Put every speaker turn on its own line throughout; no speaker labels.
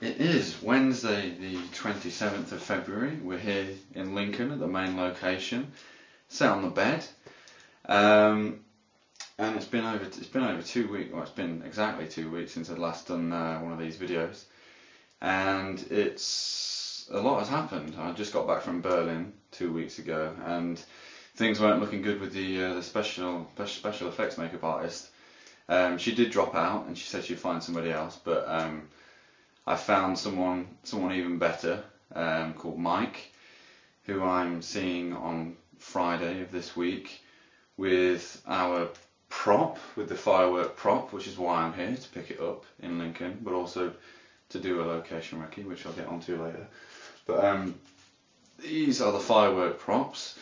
It is Wednesday the 27th of February. We're here in Lincoln at the main location, sat on the bed, and it's been over 2 weeks. Well, it's been exactly 2 weeks since I'd last done one of these videos, and a lot has happened. I just got back from Berlin 2 weeks ago, and things weren't looking good with the special effects makeup artist. She did drop out, and she said she'd find somebody else, but I found someone even better, called Mike, who I'm seeing on Friday of this week with our prop, with the firework prop, which is why I'm here, to pick it up in Lincoln, but also to do a location recce, which I'll get onto later. But these are the firework props.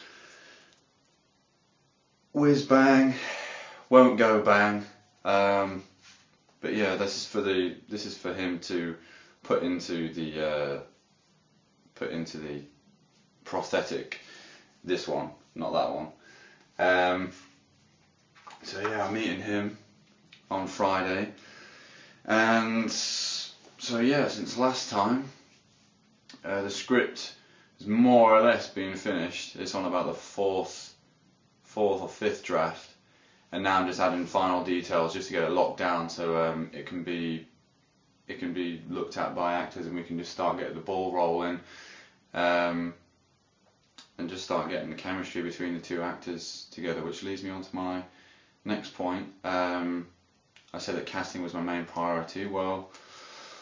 Whiz bang, won't go bang. But yeah, this is for him to put into the prosthetic. This one, not that one. So yeah, I'm meeting him on Friday, and so yeah, since last time, the script has more or less been finished. It's on about the fourth or fifth draft, and now I'm just adding final details just to get it locked down, so it can be looked at by actors, and we can just start getting the ball rolling, and just start getting the chemistry between the two actors together, which leads me on to my next point. I said that casting was my main priority. Well,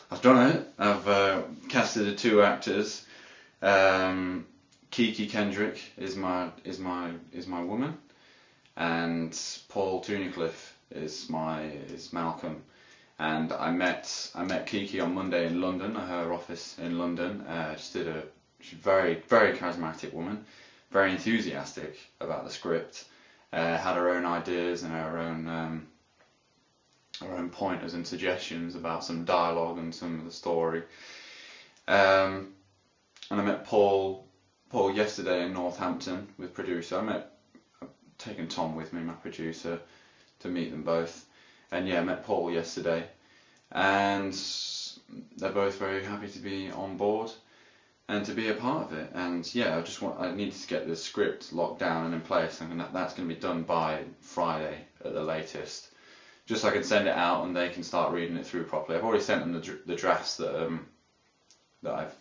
I've done it. I've casted the two actors. Kiki Kendrick is my woman, and Paul Tunnicliffe is Malcolm. And I met Kiki on Monday in London, at her office in London. She's a very, very charismatic woman, very enthusiastic about the script. Had her own ideas and her own pointers and suggestions about some dialogue and some of the story. And I met Paul yesterday in Northampton with producer. I've taken Tom with me, my producer, to meet them both. And yeah, I met Paul yesterday, and they're both very happy to be on board and to be a part of it. And yeah, I needed to get the script locked down and in place, and that's going to be done by Friday at the latest, just so I can send it out and they can start reading it through properly. I've already sent them the drafts that I've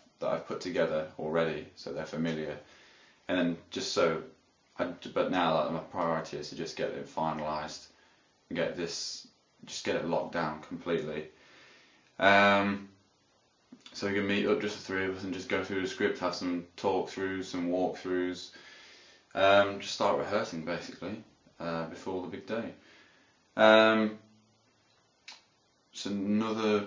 put together already, so they're familiar. And then but now my priority is to just get it finalised, just get it locked down completely. So we can meet up, just the three of us, and just go through the script, have some talk-throughs, some walkthroughs, just start rehearsing basically before the big day. So another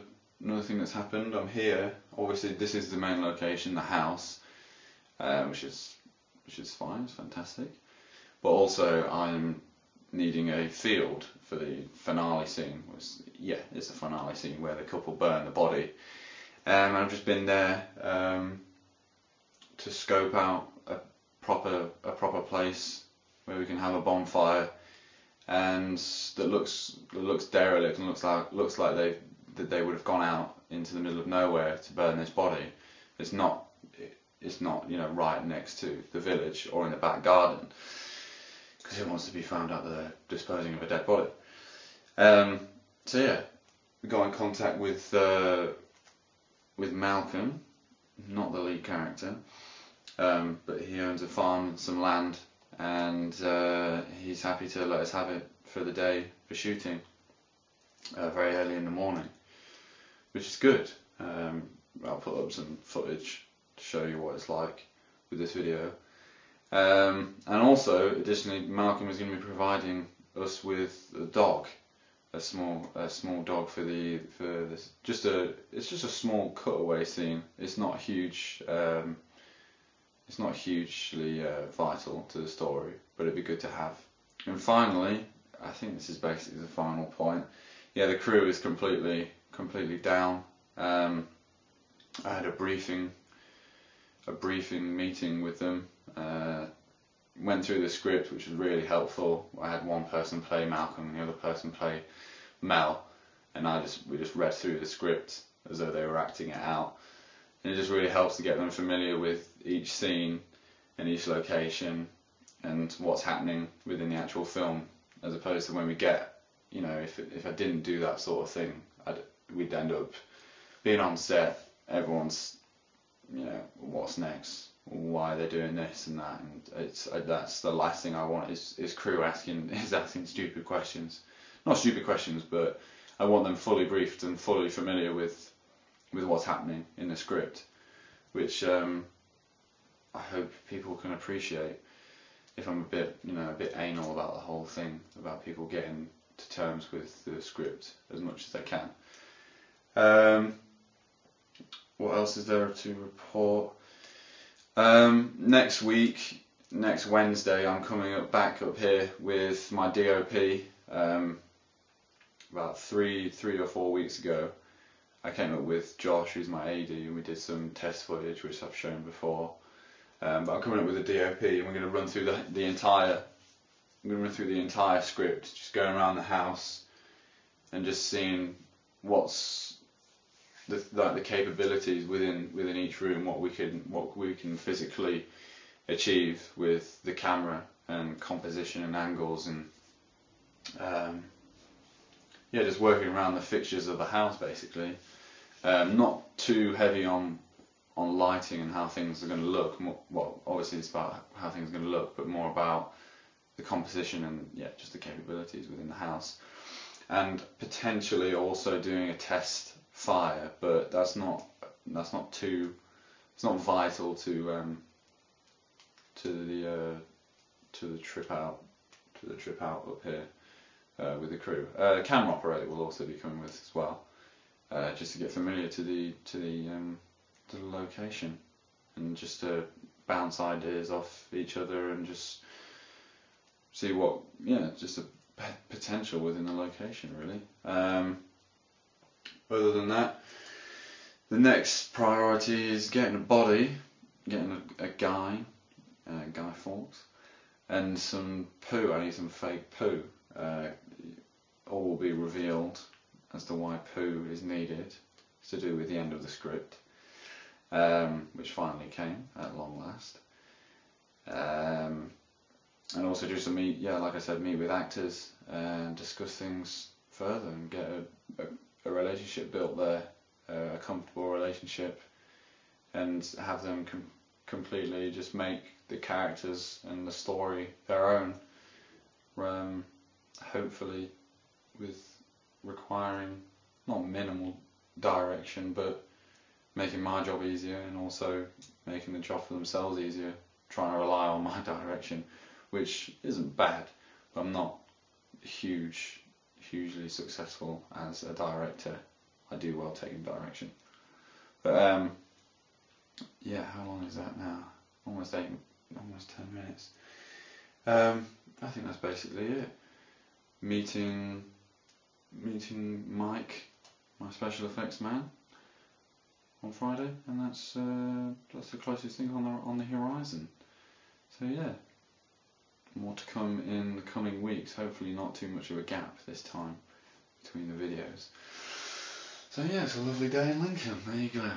thing that's happened, I'm here. Obviously, this is the main location, the house, which is fine, it's fantastic. But also, I'm needing a field for the finale scene. It's the finale scene where the couple burn the body. I've just been there to scope out a proper place where we can have a bonfire, and that looks derelict and looks like they would have gone out into the middle of nowhere to burn this body. It's not right next to the village or in the back garden, because who wants to be found out there disposing of a dead body? So yeah, we got in contact with Malcolm, not the lead character, but he owns a farm and some land, and he's happy to let us have it for the day for shooting, very early in the morning, which is good. I'll put up some footage to show you what it's like with this video. And also, additionally, Malcolm is going to be providing us with a dog, a small dog for this. It's just a small cutaway scene. It's not huge. It's not hugely vital to the story, but it'd be good to have. And finally, I think this is basically the final point. Yeah, the crew is completely down. I had a briefing meeting with them. Went through the script, which was really helpful. I had one person play Malcolm and the other person play Mel, and we just read through the script as though they were acting it out. And it just really helps to get them familiar with each scene and each location and what's happening within the actual film, as opposed to when we get, you know, if I didn't do that sort of thing, we'd end up being on set, everyone's, you know, what's next, why they're doing this and that, and that's the last thing I want is crew asking stupid questions. Not stupid questions, but I want them fully briefed and fully familiar with what's happening in the script, which I hope people can appreciate. If I'm a bit anal about the whole thing, about people getting to terms with the script as much as they can. What else is there to report? Next week, next Wednesday, I'm coming back up here with my DOP. About three or 4 weeks ago, I came up with Josh, who's my AD, and we did some test footage, which I've shown before. But I'm coming up with a DOP, and we're going to run through the entire script, just going around the house and just seeing what's the capabilities within each room, what we can physically achieve with the camera and composition and angles, and just working around the fixtures of the house basically. Not too heavy on lighting and how things are going to look. Well, obviously it's about how things are going to look, but more about the composition and just the capabilities within the house, and potentially also doing a test fire, but that's not too, it's not vital to the trip out up here with the crew. Camera operator will also be coming with as well, just to get familiar to the location and just to bounce ideas off each other and just see what just a potential within the location really. Other than that, the next priority is getting a body, getting a Guy Fawkes, and some poo. I need some fake poo. All will be revealed as to why poo is needed. It's to do with the end of the script, which finally came at long last. And also just to meet with actors and discuss things further and get a relationship built there, a comfortable relationship, and have them completely just make the characters and the story their own, hopefully with requiring not minimal direction, but making my job easier and also making the job for themselves easier, trying to rely on my direction, which isn't bad, but I'm not hugely successful as a director. I do well taking direction. But how long is that now? Almost 10 minutes. I think that's basically it. Meeting Mike, my special effects man, on Friday, and that's the closest thing on the horizon. So yeah, more to come in the coming weeks. Hopefully not too much of a gap this time between the videos. So yeah, it's a lovely day in Lincoln. There you go.